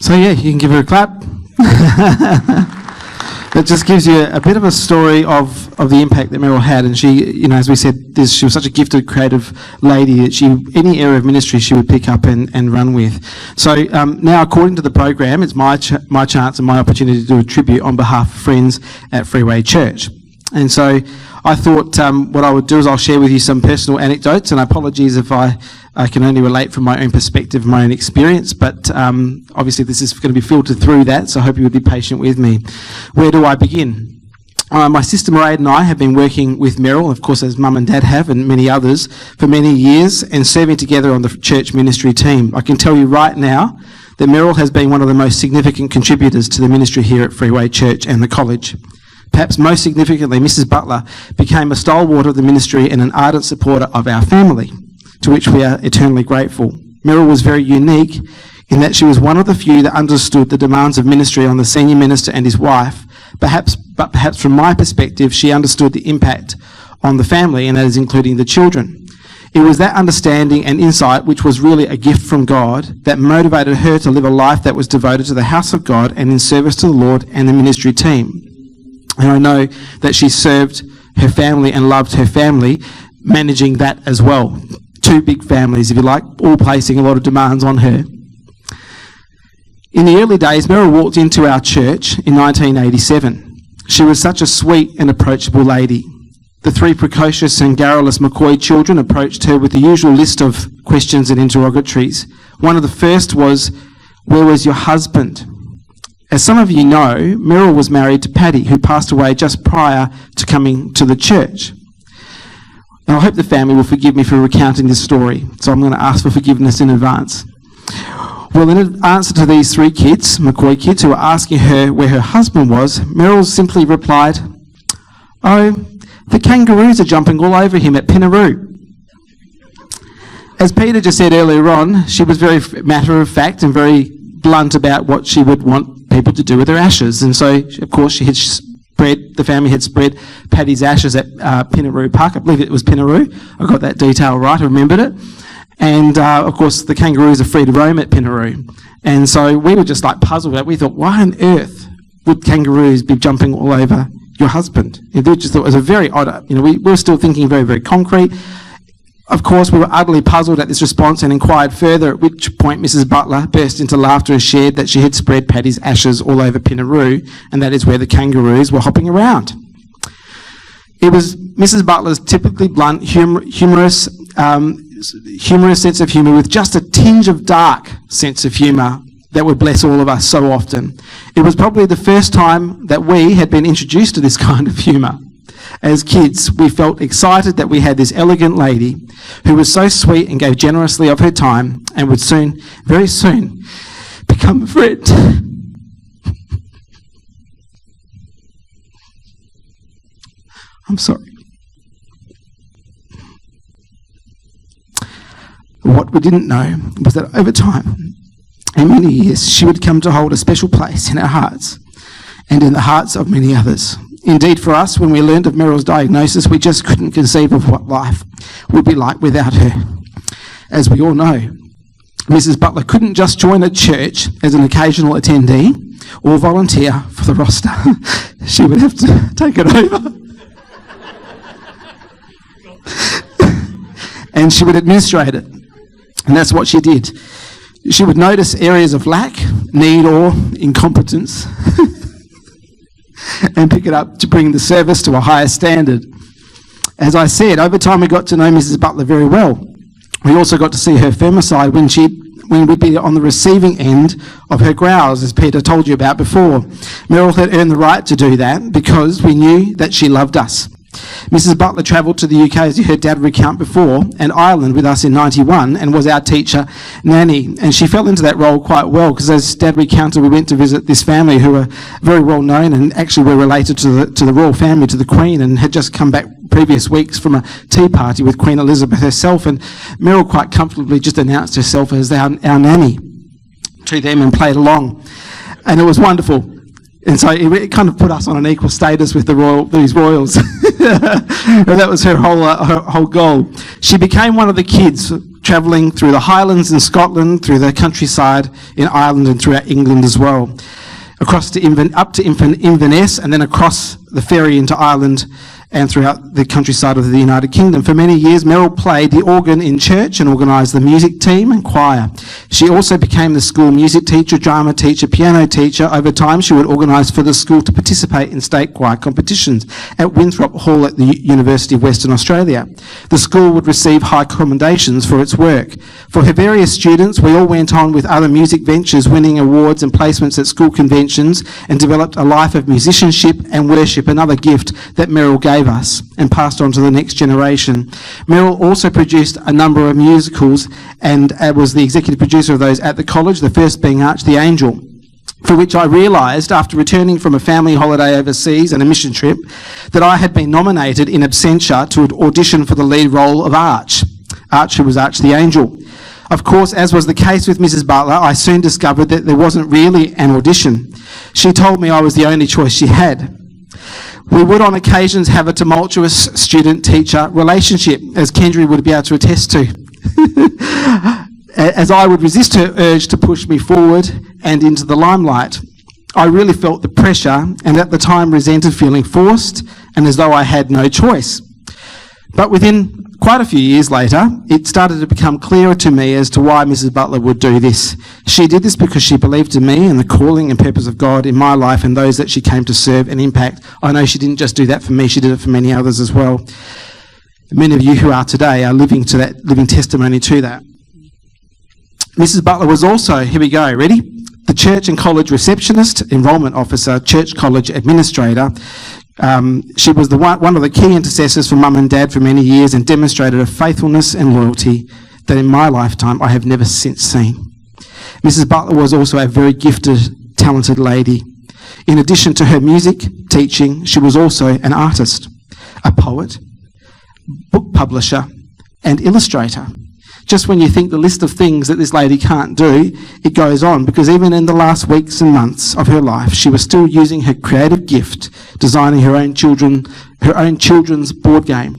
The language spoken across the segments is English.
So yeah, you can give her a clap. That just gives you a bit of a story of the impact that Mihael had. And she, as we said, she was such a gifted, creative lady that any area of ministry she would pick up and run with. So now, according to the program, it's my chance and my opportunity to do a tribute on behalf of friends at Freeway Church. And so I thought what I would do is I'll share with you some personal anecdotes, and apologies if I can only relate from my own perspective, my own experience, but obviously this is going to be filtered through that, so I hope you would be patient with me. Where do I begin? My sister Mairead and I have been working with Mihael, of course, as Mum and Dad have, and many others, for many years, and serving together on the church ministry team. I can tell you right now that Mihael has been one of the most significant contributors to the ministry here at Freeway Church and the college. Perhaps most significantly, Mrs. Butler became a stalwart of the ministry and an ardent supporter of our family, to which we are eternally grateful. Mihael was very unique in that she was one of the few that understood the demands of ministry on the senior minister and his wife. Perhaps from my perspective, she understood the impact on the family, and that is including the children. It was that understanding and insight, which was really a gift from God, that motivated her to live a life that was devoted to the house of God and in service to the Lord and the ministry team. And I know that she served her family and loved her family, managing that as well. Two big families, if you like, all placing a lot of demands on her. In the early days, Mihael walked into our church in 1987. She was such a sweet and approachable lady. The three precocious and garrulous McCoy children approached her with the usual list of questions and interrogatories. One of the first was, "Where was your husband?" As some of you know, Mihael was married to Paddy, who passed away just prior to coming to the church. Now, I hope the family will forgive me for recounting this story, so I'm going to ask for forgiveness in advance. Well, in answer to these three kids, McCoy kids, who were asking her where her husband was, Mihael simply replied, "Oh, the kangaroos are jumping all over him at Pinaroo." As Peter just said earlier on, she was very matter-of-fact and very blunt about what she would want people to do with her ashes. And so, of course, the family had spread Paddy's ashes at Pinaroo Park. I believe it was Pinaroo. I got that detail right, I remembered it. And, of course, the kangaroos are free to roam at Pinaroo. And so we were just like puzzled. We thought, why on earth would kangaroos be jumping all over your husband? We just thought it was a very odd, we were still thinking very, very concrete. Of course, we were utterly puzzled at this response and inquired further, at which point Mrs. Butler burst into laughter and shared that she had spread Paddy's ashes all over Pinaroo, and that is where the kangaroos were hopping around. It was Mrs. Butler's typically blunt, humorous sense of humour with just a tinge of dark sense of humour that would bless all of us so often. It was probably the first time that we had been introduced to this kind of humour. As kids, we felt excited that we had this elegant lady who was so sweet and gave generously of her time and would soon, very soon, become a friend. I'm sorry. What we didn't know was that over time, in many years, she would come to hold a special place in our hearts and in the hearts of many others. Indeed, for us, when we learned of Mihael's diagnosis, we just couldn't conceive of what life would be like without her. As we all know, Mrs. Butler couldn't just join a church as an occasional attendee or volunteer for the roster. She would have to take it over. And she would administrate it. And that's what she did. She would notice areas of lack, need, or incompetence and pick it up to bring the service to a higher standard. As I said, over time we got to know Mrs. Butler very well. We also got to see her femicide when we'd be on the receiving end of her growls, as Peter told you about before. Mihael had earned the right to do that because we knew that she loved us. Mrs. Butler travelled to the UK, as you heard Dad recount before, and Ireland with us in 91 and was our teacher nanny. And she fell into that role quite well because, as Dad recounted, we went to visit this family who were very well known and actually were related to the royal family, to the Queen, and had just come back previous weeks from a tea party with Queen Elizabeth herself. And Mihael quite comfortably just announced herself as our nanny to them and played along. And it was wonderful. And so it kind of put us on an equal status with these royals. And that was her whole goal. She became one of the kids travelling through the Highlands in Scotland, through the countryside in Ireland and throughout England as well. Up to Inverness and then across the ferry into Ireland and throughout the countryside of the United Kingdom. For many years, Mihael played the organ in church and organised the music team and choir. She also became the school music teacher, drama teacher, piano teacher. Over time, she would organise for the school to participate in state choir competitions at Winthrop Hall at the University of Western Australia. The school would receive high commendations for its work. For her various students, we all went on with other music ventures, winning awards and placements at school conventions, and developed a life of musicianship and worship, another gift that Mihael gave us and passed on to the next generation. Mihael also produced a number of musicals and was the executive producer of those at the college, the first being Arch the Angel, for which I realised after returning from a family holiday overseas and a mission trip that I had been nominated in absentia to audition for the lead role of Arch, who was Arch the Angel. Of course, as was the case with Mrs. Butler, I soon discovered that there wasn't really an audition. She told me I was the only choice she had. We would on occasions have a tumultuous student-teacher relationship, as Kendry would be able to attest to, as I would resist her urge to push me forward and into the limelight. I really felt the pressure and at the time resented feeling forced and as though I had no choice. But within quite a few years later, it started to become clearer to me as to why Mrs. Butler would do this. She did this because she believed in me and the calling and purpose of God in my life and those that she came to serve and impact. I know she didn't just do that for me, she did it for many others as well. Many of you who are today are living testimony to that. Mrs. Butler was also, here we go, ready? The church and college receptionist, enrolment officer, church college administrator. She was one of the key intercessors for Mum and Dad for many years and demonstrated a faithfulness and loyalty that in my lifetime I have never since seen. Mrs. Butler was also a very gifted, talented lady. In addition to her music, teaching, she was also an artist, a poet, book publisher, and illustrator. Just when you think the list of things that this lady can't do, it goes on, because even in the last weeks and months of her life, she was still using her creative gift, designing her own children's board game.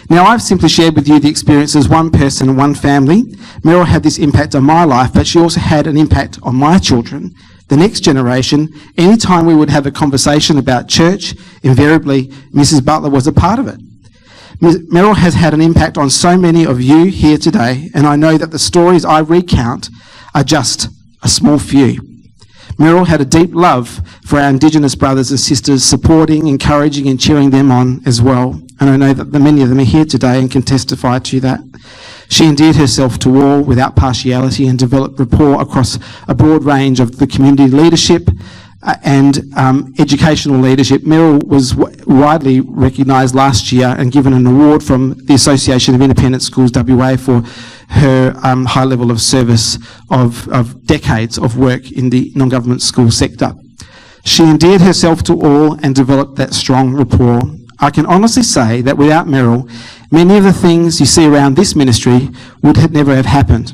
Now, I've simply shared with you the experiences one person, one family. Mihael had this impact on my life, but she also had an impact on my children, the next generation. Any time we would have a conversation about church, invariably Mrs. Butler was a part of it. Mihael has had an impact on so many of you here today, and I know that the stories I recount are just a small few. Mihael had a deep love for our Indigenous brothers and sisters, supporting, encouraging and cheering them on as well. And I know that many of them are here today and can testify to that. She endeared herself to all without partiality and developed rapport across a broad range of the community leadership and educational leadership. Mihael was widely recognised last year and given an award from the Association of Independent Schools WA for her high level of service of decades of work in the non-government school sector. She endeared herself to all and developed that strong rapport. I can honestly say that without Mihael, many of the things you see around this ministry would never have happened.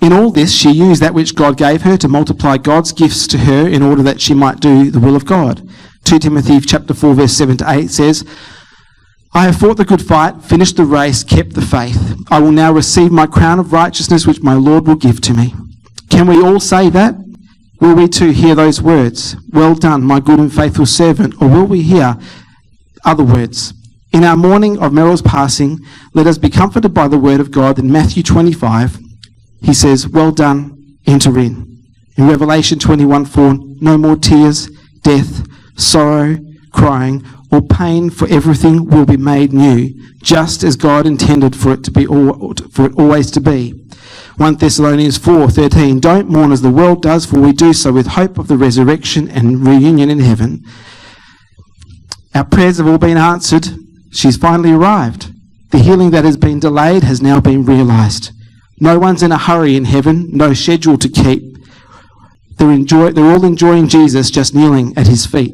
In all this, she used that which God gave her to multiply God's gifts to her in order that she might do the will of God. 2 Timothy chapter 4, verse 7 to 8 says, I have fought the good fight, finished the race, kept the faith. I will now receive my crown of righteousness, which my Lord will give to me. Can we all say that? Will we too hear those words? Well done, my good and faithful servant. Or will we hear other words? In our mourning of Mihael's passing, let us be comforted by the word of God in Matthew 25. He says, well done, enter in. In Revelation 21:4, no more tears, death, sorrow, crying, or pain, for everything will be made new, just as God intended for it always to be. 1 Thessalonians 4:13, don't mourn as the world does, for we do so with hope of the resurrection and reunion in heaven. Our prayers have all been answered. She's finally arrived. The healing that has been delayed has now been realised. No one's in a hurry in heaven, no schedule to keep. They're all enjoying Jesus, just kneeling at his feet.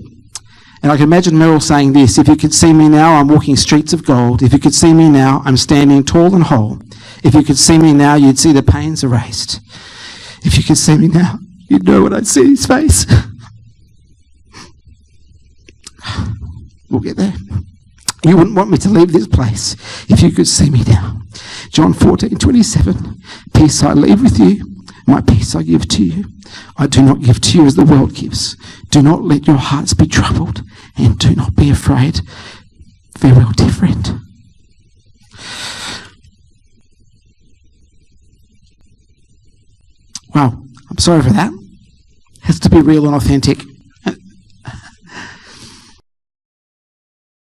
And I can imagine Mihael saying this, if you could see me now, I'm walking streets of gold. If you could see me now, I'm standing tall and whole. If you could see me now, you'd see the pains erased. If you could see me now, you'd know when I'd see his face. We'll get there. You wouldn't want me to leave this place if you could see me now. John 14:27. Peace I leave with you, my peace I give to you. I do not give to you as the world gives. Do not let your hearts be troubled, and do not be afraid. Farewell, dear friend. Wow, I'm sorry for that. It has to be real and authentic.